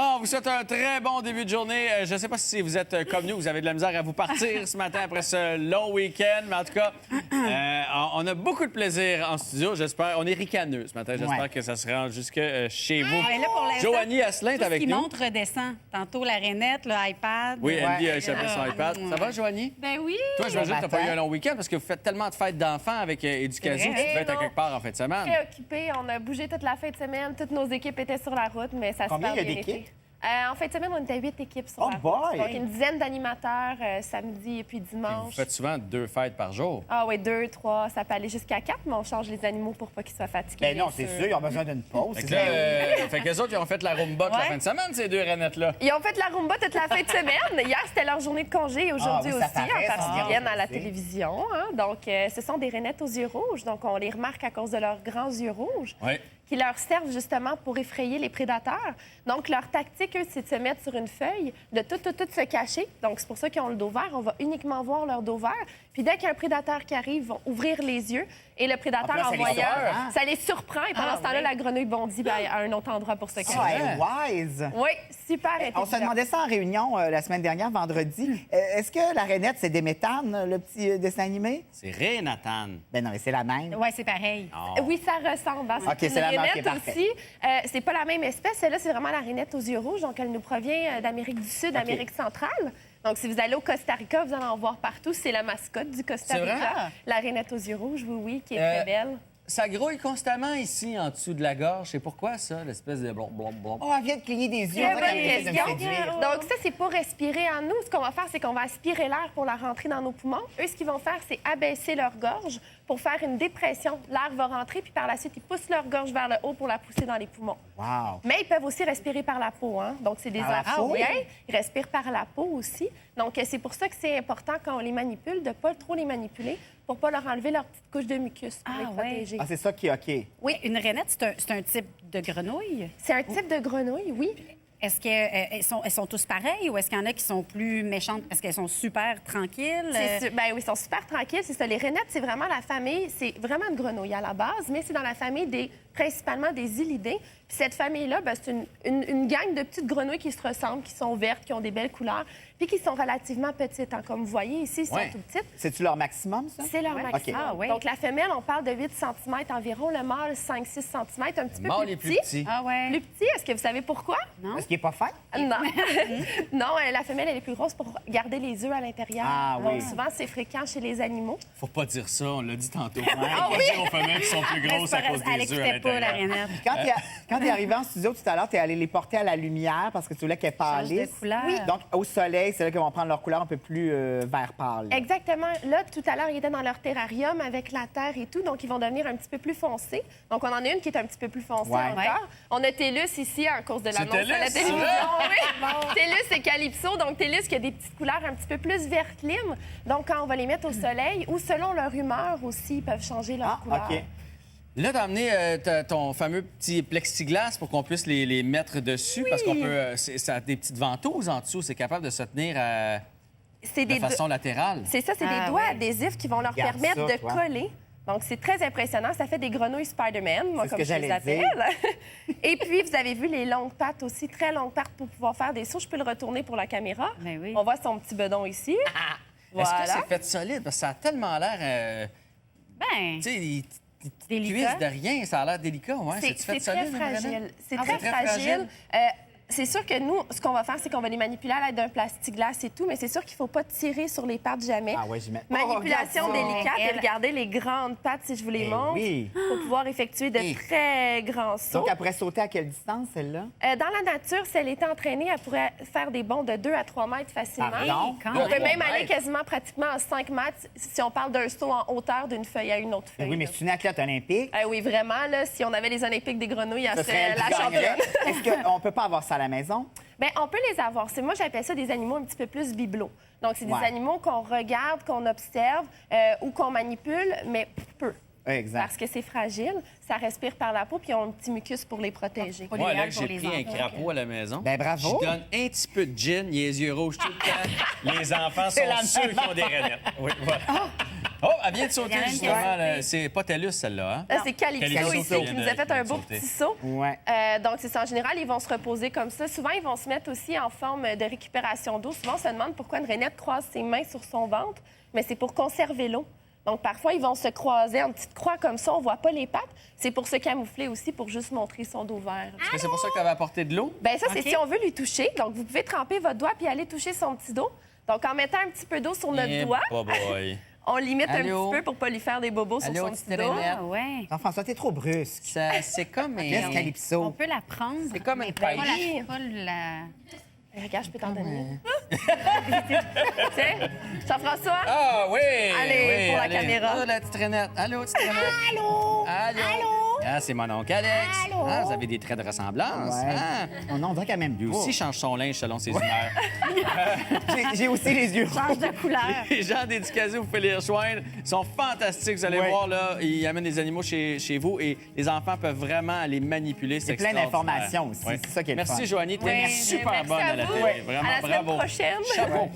Ah, on vous souhaite un très bon début de journée. Je ne sais pas si vous êtes comme nous, vous avez de la misère à vous partir ce matin après ce long week-end, mais en tout cas, on a beaucoup de plaisir en studio. J'espère, on est ricaneux ce matin. J'espère que ça se rend jusque chez vous. Mais là, pour l'instant, Joanie Asselin est avec tout ce qui nous. monte redescend. Tantôt, la rainette, le iPad. Oui, Andy a échappé son iPad. Ça va, Joanie? Ben oui. Toi, j'imagine que tu n'as pas eu un long week-end parce que vous faites tellement de fêtes d'enfants avec Éducation que tu devais être à quelque part en fin de semaine. Très occupé. On a bougé toute la fin de semaine. Toutes nos équipes étaient sur la route, mais ça se Combien super il y a bien d'équipes? été. En fin de semaine, on était 8 équipes sur Oh la route. boy! Donc, une dizaine d'animateurs samedi et puis Vous dimanche. faites souvent 2 fêtes par jour. Ah oui, 2, 3, ça peut aller jusqu'à 4, mais on change les animaux pour pas qu'ils soient fatigués. Ben non, bien c'est sûr, ils ont besoin d'une pause. Fait que c'est là, ça. fait que les autres, ils ont fait la rumba toute la fin de semaine, ces deux Renettes-là. Ils ont fait la rumba toute la fin de semaine. Hier, c'était leur journée de congé et aujourd'hui Ah oui, ça aussi, paraît, parce ça. qu'ils viennent à la C'est- télévision. Hein. Donc, ce sont des Renettes aux yeux rouges. Donc, on les remarque à cause de leurs grands yeux rouges. Oui. Qui leur servent justement pour effrayer les prédateurs. Donc, leur tactique, eux, c'est de se mettre sur une feuille, de tout se cacher. Donc, c'est pour ça qu'ils ont le dos vert. On va uniquement voir leur dos vert. Puis, dès qu'il y a un prédateur qui arrive, ils vont ouvrir les yeux. Et le prédateur, Ah, puis là, en ça les voyant, surprend. ça les surprend. Et pendant ce temps-là, la grenouille bondit à un autre endroit pour se cacher. Ah, elle est wise! Oui, super On se intelligent. demandait ça en réunion la semaine dernière, vendredi. Est-ce que la rainette, c'est des méthanes, le petit dessin animé? C'est Renatan. Ben non, mais c'est la même. Oui, c'est pareil. Oui, ça ressemble. Hein. OK, c'est la marque qui est rainette parfaite. aussi. C'est pas la même espèce. Celle-là, c'est vraiment la rainette aux yeux rouges. Donc, elle nous provient d'Amérique du Sud, d'Amérique centrale. Donc, si vous allez au Costa Rica, vous allez en voir partout. C'est la mascotte du Costa C'est vrai? Rica. La rainette aux yeux rouges, oui, qui est très belle. Ça grouille constamment ici, en dessous de la gorge. C'est pourquoi ça, l'espèce de blom, blom, blom? Oh, elle vient de cligner des yeux. Très on dirait bonne qu'elle essaie de me question. séduire. Donc, ça, c'est pour respirer en nous. Ce qu'on va faire, c'est qu'on va aspirer l'air pour la rentrer dans nos poumons. Eux, ce qu'ils vont faire, c'est abaisser leur gorge pour faire une dépression. L'air va rentrer, puis par la suite, ils poussent leur gorge vers le haut pour la pousser dans les poumons. Wow! Mais ils peuvent aussi respirer par la peau. Hein? Donc, c'est des Par la peau? amphibiens. Ils respirent par la peau aussi. Donc, c'est pour ça que c'est important quand on les manipule de ne pas trop les manipuler pour ne pas leur enlever leur petite couche de mucus pour Ah, les ouais. protéger. Ah, c'est ça qui est OK. Oui, Une rainette, c'est un type de grenouille. c'est un type de grenouille, oui. Est-ce qu'elles sont tous pareils ou est-ce qu'il y en a qui sont plus méchantes? Est-ce qu'elles sont super tranquilles? Ben oui, ils sont super tranquilles. C'est ça. Les rainettes, c'est vraiment la famille, c'est vraiment une grenouille à la base, mais c'est dans la famille principalement des Illidés. Puis cette famille-là, ben, c'est une gang de petites grenouilles qui se ressemblent, qui sont vertes, qui ont des belles couleurs, puis qui sont relativement petites. Hein. Comme vous voyez ici, ils sont Ouais. tout petites. C'est-tu leur maximum, ça? C'est leur maximum. Ah, ouais. Donc, la femelle, on parle de 8 cm environ. Le mâle, 5-6 cm, un petit peu Mâle plus est plus petit. petit. Ah ouais. Plus petit, est-ce que vous savez pourquoi? Est-ce qu'il n'est pas fin? Non. non, la femelle, elle est plus grosse pour garder les œufs à l'intérieur. Ah oui. Donc, souvent, c'est fréquent chez les animaux. Faut pas dire ça, on l'a dit tantôt. Ah Faut pas dire aux femelles qui sont plus Mais grosses c'est à pas cause grave, elle des œufs à écoutait pas, la l'intérieur. rainette. Quand tu es arrivé en studio tout à l'heure, tu es allé les porter à la lumière parce que tu voulais qu'elles Change de pâlissent. couleur. Oui. Donc, au soleil, c'est là qu'ils vont prendre leur couleur un peu plus vert pâle. Exactement. Là, tout à l'heure, ils étaient dans leur terrarium avec la terre et tout, donc ils vont devenir un petit peu plus foncés. Donc, on en a une qui est un petit peu plus foncée Ouais. encore. On a Télus ici en cause de l'annonce Télus, à la ça? télévision. Oui. Télus et Calypso. Donc, Télus qui a des petites couleurs un petit peu plus vert clim. Donc, quand on va les mettre au soleil ou selon leur humeur aussi, ils peuvent changer leur couleur. OK. Là, t'as amené ton fameux petit plexiglas pour qu'on puisse les mettre dessus, parce qu'on peut... ça a des petites ventouses en dessous, c'est capable de se tenir C'est de des façon latérale. C'est ça, c'est Ah, des doigts ouais. adhésifs qui vont leur Regarde permettre ça, de toi. coller. Donc, c'est très impressionnant. Ça fait des grenouilles Spider-Man, moi, C'est ce comme que je les j'allais dire. appelle. Et puis, vous avez vu les longues pattes aussi, très longues pattes pour pouvoir faire des sauts. Je peux le retourner pour la caméra. Ben oui. On voit son petit bedon ici. Est-ce que c'est fait solide? Parce que ça a tellement l'air... Ben, tu sais, ils Délicat. cuisent de rien, ça a l'air délicat. Ouais. C'est C'est-tu fait très solide, une fragile. grenade? C'est Ah, très c'est très fragile. C'est sûr que nous, ce qu'on va faire, c'est qu'on va les manipuler à l'aide d'un plastiglas et tout, mais c'est sûr qu'il ne faut pas tirer sur les pattes jamais. Ah ouais, j'y mets. Manipulation Oh, regarde ça. délicate. Et Elle- regardez les grandes pattes, si je vous les Eh montre, oui. pour pouvoir effectuer de Eh. très grands sauts. Donc, après sauter à quelle distance, celle-là? Dans la nature, si elle était entraînée, elle pourrait faire des bonds de 2 à 3 mètres facilement. Pardon? Quand On peut même. même aller quasiment pratiquement à 5 mètres si on parle d'un saut en hauteur d'une feuille à une autre Eh feuille. oui, mais là. c'est une athlète olympique. Oui, vraiment, là, si on avait les Olympiques des grenouilles, elle Ce serait serait elle la qui gagnerait. championne. Est-ce qu'on peut pas avoir ça à la maison? Bien, on peut les avoir. Moi, j'appelle ça des animaux un petit peu plus bibelots. Donc, c'est des Ouais. animaux qu'on regarde, qu'on observe ou qu'on manipule, mais peu. Exact. Parce que c'est fragile, ça respire par la peau, puis ils ont un petit mucus pour les protéger. Pas Moi, là, l'idéal que pour j'ai les pris un enfants. crapaud à la maison. Ben, bravo. Je donne un petit peu de gin, il a les yeux rouges tout le temps. Les enfants C'est la sont sûrs même qu'ils ont des rainettes. Oui, voilà. Oh, elle vient de sauter, Il y en a une qui a justement. sauté. là. C'est pas TELUS, celle-là. Hein? Là, c'est Calypso Calypso ici qui qui vient nous a fait un de beau sauter. petit saut. Ouais. Donc, c'est ça. En général, ils vont se reposer comme ça. Souvent, ils vont se mettre aussi en forme de récupération d'eau. Souvent, on se demande pourquoi une rainette croise ses mains sur son ventre, mais c'est pour conserver l'eau. Donc, parfois, ils vont se croiser en petite croix comme ça. On voit pas les pattes. C'est pour se camoufler aussi, pour juste montrer son dos vert. Est-ce que c'est pour ça que tu avais apporté de l'eau? Bien, ça, c'est OK. si on veut lui toucher. Donc, vous pouvez tremper votre doigt puis aller toucher son petit dos. Donc, en mettant un petit peu d'eau sur notre Eh, doigt, boy. on limite Allô? un petit peu pour pas lui faire des bobos sur Allô, son petite petit dos. rainette? Ah, ouais. Jean-François, t'es trop brusque. C'est comme Laisse un... Calypso. On peut la prendre. C'est comme une mais pas paille. la- pas la... Regarde, je peux t'en donner. Tiens, Jean-François? Ah oui! Allez, oui, pour la caméra. Allô, la petite Renette. Allô, petite Renette. Allô? Allô? Ah, c'est mon oncle Alex. Allô? Ah, vous avez des traits de ressemblance. Ouais. Ah. Oh non, on dirait quand même Lui pas. aussi change son linge selon ses humeurs. J'ai aussi les yeux Change de couleur. Les gens d'Éducation, vous pouvez les rejoindre. Ils sont fantastiques. Vous allez Ouais. voir, là, ils amènent des animaux chez vous et les enfants peuvent vraiment les manipuler. C'est plein extraordinaire. d'informations aussi. C'est ça qui est le Merci, fun. Joanie. T'es Ouais, super Merci bonne à à la vous. télé. Vraiment, À la semaine bravo. prochaine. Chapeau.